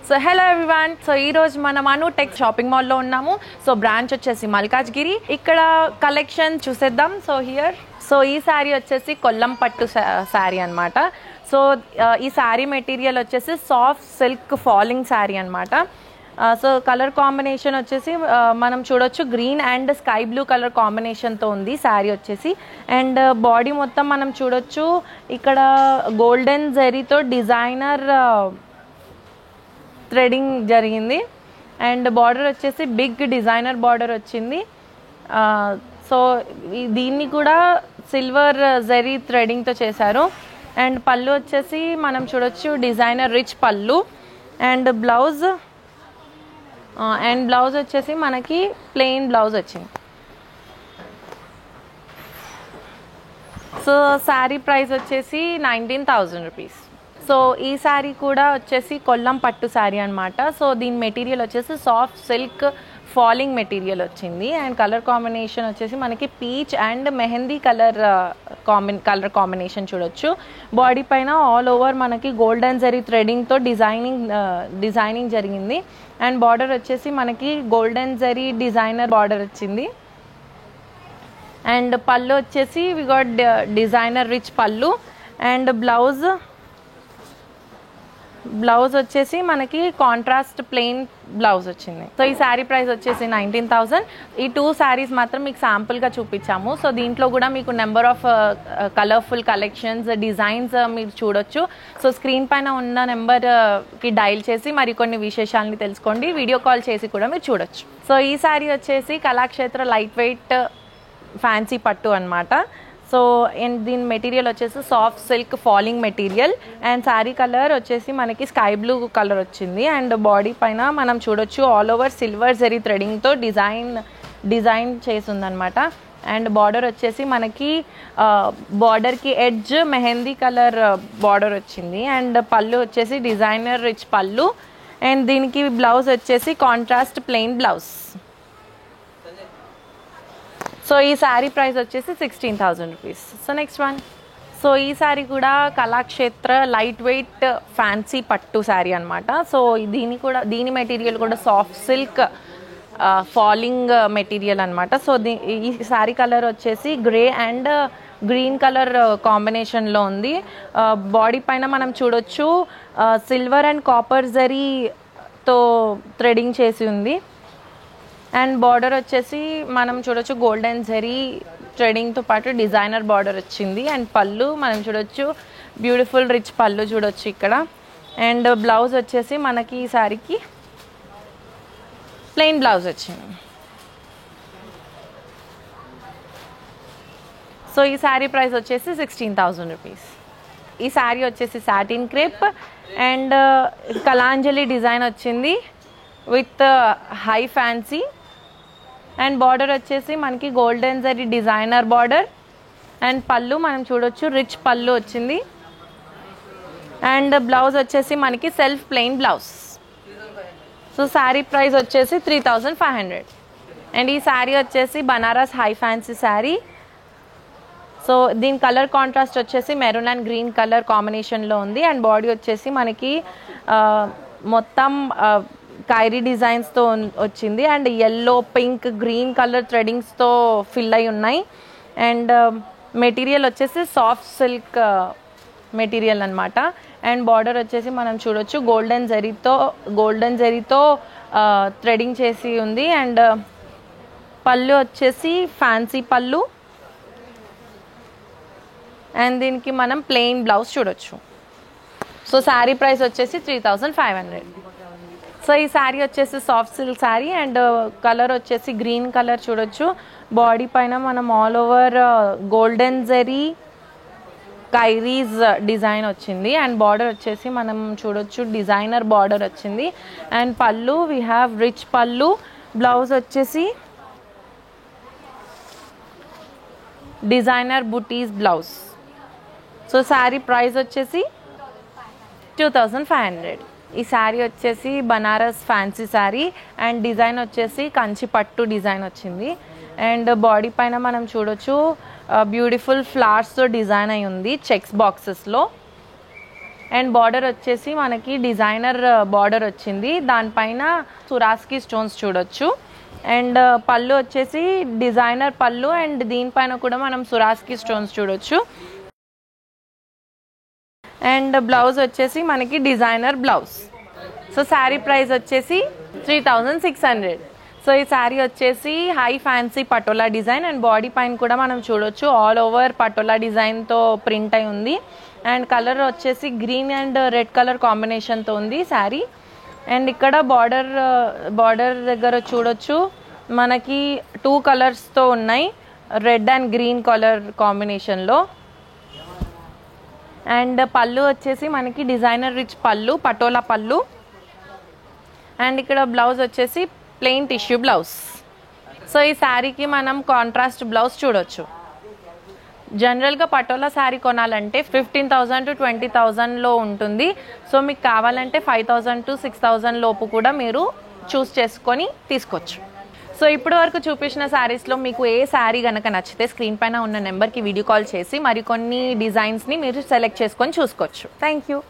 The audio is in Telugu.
So hello everyone. సో ఈ రోజు మనం టెక్ షాపింగ్ మాల్లో ఉన్నాము. సో బ్రాంచ్ వచ్చేసి మల్కాజ్గిరి. ఇక్కడ కలెక్షన్ చూసేద్దాం. సో ఈ శారీ వచ్చేసి కొల్లం పట్టు శారీ అనమాట. సో ఈ శారీ మెటీరియల్ వచ్చేసి సాఫ్ట్ సిల్క్ ఫాలింగ్ శారీ అనమాట. సో కలర్ కాంబినేషన్ వచ్చేసి మనం చూడొచ్చు green and sky blue colour కాంబినేషన్తో ఉంది శారీ వచ్చేసి. అండ్ బాడీ మొత్తం మనం చూడొచ్చు ఇక్కడ గోల్డెన్ జరీతో డిజైనర్ థ్రెడింగ్ జరిగింది. అండ్ బార్డర్ వచ్చేసి బిగ్ డిజైనర్ బార్డర్ వచ్చింది. సో దీన్ని కూడా సిల్వర్ జరీ థ్రెడింగ్తో చేశారు. అండ్ పళ్ళు వచ్చేసి మనం చూడొచ్చు designer rich pallu. And blouse వచ్చేసి మనకి ప్లెయిన్ బ్లౌజ్ వచ్చింది. సో శారీ ప్రైస్ వచ్చేసి 19,000 రూపీస్. సో ఈ శారీ కూడా వచ్చేసి కొల్లం పట్టు శారీ అనమాట. సో దీని మెటీరియల్ వచ్చేసి సాఫ్ట్ సిల్క్ ఫాలింగ్ మెటీరియల్ వచ్చింది. అండ్ కలర్ కాంబినేషన్ వచ్చేసి మనకి peach and mehndi colour combination చూడొచ్చు. బాడీ పైన ఆల్ ఓవర్ మనకి గోల్డెన్ జరీ థ్రెడింగ్తో డిజైనింగ్ జరిగింది. అండ్ బార్డర్ వచ్చేసి మనకి గోల్డెన్ జరీ డిజైనర్ బార్డర్ వచ్చింది. అండ్ పళ్ళు వచ్చేసి we got designer rich pallu. And blouse వచ్చేసి మనకి కాంట్రాస్ట్ ప్లెయిన్ బ్లౌజ్ వచ్చింది. సో ఈ శారీ ప్రైస్ వచ్చేసి 19,000. ఈ 2 శారీస్ మాత్రం మీకు శాంపుల్గా చూపించాము. సో దీంట్లో కూడా మీకు number of colourful collections designs మీరు చూడొచ్చు. సో స్క్రీన్ పైన ఉన్న నెంబర్కి డైల్ చేసి మరికొన్ని విశేషాలని తెలుసుకోండి. వీడియో కాల్ చేసి కూడా మీరు చూడొచ్చు. సో ఈ శారీ వచ్చేసి కళాక్షేత్ర లైట్ వెయిట్ ఫ్యాన్సీ పట్టు అనమాట. సో దీని మెటీరియల్ వచ్చేసి soft silk falling material. And sari colour వచ్చేసి మనకి స్కై బ్లూ కలర్ వచ్చింది. అండ్ బాడీ పైన మనం చూడొచ్చు ఆల్ ఓవర్ సిల్వర్ జరీ థ్రెడింగ్తో డిజైన్ చేసి ఉందన్నమాట. అండ్ బార్డర్ వచ్చేసి మనకి బార్డర్కి ఎడ్జ్ మెహందీ కలర్ బార్డర్ వచ్చింది. అండ్ పళ్ళు వచ్చేసి డిజైనర్ రిచ్ పళ్ళు. అండ్ దీనికి బ్లౌజ్ వచ్చేసి కాంట్రాస్ట్ ప్లెయిన్ బ్లౌజ్. సో ఈ శారీ ప్రైస్ వచ్చేసి 16,000 rupees. So next one. So ఈ శారీ కూడా కళాక్షేత్ర లైట్ వెయిట్ ఫ్యాన్సీ పట్టు శారీ అనమాట. సో దీని మెటీరియల్ కూడా సాఫ్ట్ సిల్క్ ఫాలింగ్ మెటీరియల్ అనమాట. సో ఈ శారీ కలర్ వచ్చేసి గ్రే అండ్ గ్రీన్ కలర్ కాంబినేషన్లో ఉంది. బాడీ పైన మనం చూడొచ్చు సిల్వర్ అండ్ కాపర్ జరీతో థ్రెడింగ్ చేసి ఉంది. అండ్ బార్డర్ వచ్చేసి మనం చూడొచ్చు గోల్డెన్ జరీ థ్రెడింగ్తో పాటు డిజైనర్ బార్డర్ వచ్చింది. అండ్ పళ్ళు మనం చూడొచ్చు బ్యూటిఫుల్ రిచ్ పళ్ళు చూడొచ్చు ఇక్కడ. అండ్ బ్లౌజ్ వచ్చేసి మనకి ఈ శారీకి ప్లెయిన్ బ్లౌజ్ వచ్చింది. సో ఈ శారీ ప్రైస్ వచ్చేసి 16,000 రూపీస్. ఈ శారీ వచ్చేసి satin crepe and Kalanjali design వచ్చింది with high fancy. And border వచ్చేసి మనకి golden zari designer border. And pallu మనం చూడొచ్చు రిచ్ పళ్ళు వచ్చింది. అండ్ బ్లౌజ్ వచ్చేసి మనకి self plain blouse. So sari price వచ్చేసి 3,500. అండ్ ఈ శారీ వచ్చేసి Banaras high fancy sari. So దీని కలర్ కాంట్రాస్ట్ వచ్చేసి మెరూన్ అండ్ గ్రీన్ కలర్ కాంబినేషన్లో ఉంది. అండ్ బాడీ వచ్చేసి మనకి మొత్తం కైరీ డిజైన్స్తో వచ్చింది. And yellow pink green colour థ్రెడింగ్స్తో ఫిల్ అయి ఉన్నాయి. అండ్ మెటీరియల్ వచ్చేసి సాఫ్ట్ సిల్క్ మెటీరియల్ అనమాట. అండ్ బార్డర్ వచ్చేసి మనం చూడొచ్చు గోల్డెన్ జరీతో థ్రెడింగ్ చేసి ఉంది. అండ్ పళ్ళు వచ్చేసి ఫ్యాన్సీ పళ్ళు. అండ్ దీనికి మనం ప్లెయిన్ బ్లౌజ్ చూడొచ్చు. సో శారీ ప్రైస్ వచ్చేసి 3,500. సో ఈ శారీ వచ్చేసి soft silk sari. And colour వచ్చేసి గ్రీన్ కలర్ చూడొచ్చు. బాడీ పైన మనం all over golden zari kairis design వచ్చింది. అండ్ బార్డర్ వచ్చేసి మనం చూడొచ్చు డిజైనర్ బార్డర్ వచ్చింది. And pallu we have rich pallu. Blouse వచ్చేసి designer butis blouse. So sari price వచ్చేసి 2,500. ఈ శారీ వచ్చేసి Banaras fancy sari. And design వచ్చేసి కంచి పట్టు డిజైన్ వచ్చింది. అండ్ బాడీ పైన మనం చూడొచ్చు బ్యూటిఫుల్ ఫ్లవర్స్తో డిజైన్ అయి ఉంది చెక్స్ బాక్సెస్లో. అండ్ బార్డర్ వచ్చేసి మనకి డిజైనర్ బార్డర్ వచ్చింది, దానిపైన సురాస్కి స్టోన్స్ చూడొచ్చు. అండ్ పళ్ళు వచ్చేసి డిజైనర్ పళ్ళు అండ్ దీనిపైన కూడా మనం సురాస్కి స్టోన్స్ చూడొచ్చు. అండ్ బ్లౌజ్ వచ్చేసి మనకి designer blouse. So sari price వచ్చేసి 3600. సో ఈ శారీ వచ్చేసి high fancy patola design and body పైన కూడా మనం చూడొచ్చు ఆల్ ఓవర్ పటోలా డిజైన్తో ప్రింట్ అయి ఉంది. అండ్ కలర్ వచ్చేసి గ్రీన్ అండ్ రెడ్ కలర్ కాంబినేషన్తో ఉంది శారీ. అండ్ ఇక్కడ బార్డర్ దగ్గర చూడొచ్చు మనకి 2 కలర్స్తో ఉన్నాయి, రెడ్ అండ్ గ్రీన్ కలర్ కాంబినేషన్లో. అండ్ పళ్ళు వచ్చేసి మనకి డిజైనర్ రిచ్ పళ్ళు, పటోలా పళ్ళు. అండ్ ఇక్కడ బ్లౌజ్ వచ్చేసి ప్లెయిన్ టిష్యూ బ్లౌజ్. సో ఈ శారీకి మనం కాంట్రాస్ట్ బ్లౌజ్ చూడొచ్చు. జనరల్గా పటోలా శారీ కొనాలంటే 15,000 to 20,000లో ఉంటుంది. సో మీకు కావాలంటే 5,000 to 6,000 లోపు కూడా మీరు చూస్ చేసుకొని తీసుకోవచ్చు. సో ఇప్పటి వరకు చూపించిన శారీస్లో మీకు ఏ శారీ కనుక నచ్చితే స్క్రీన్ పైన ఉన్న నెంబర్కి వీడియో కాల్ చేసి మరికొన్ని డిజైన్స్ని మీరు సెలెక్ట్ చేసుకొని చూసుకోవచ్చు. Thank you.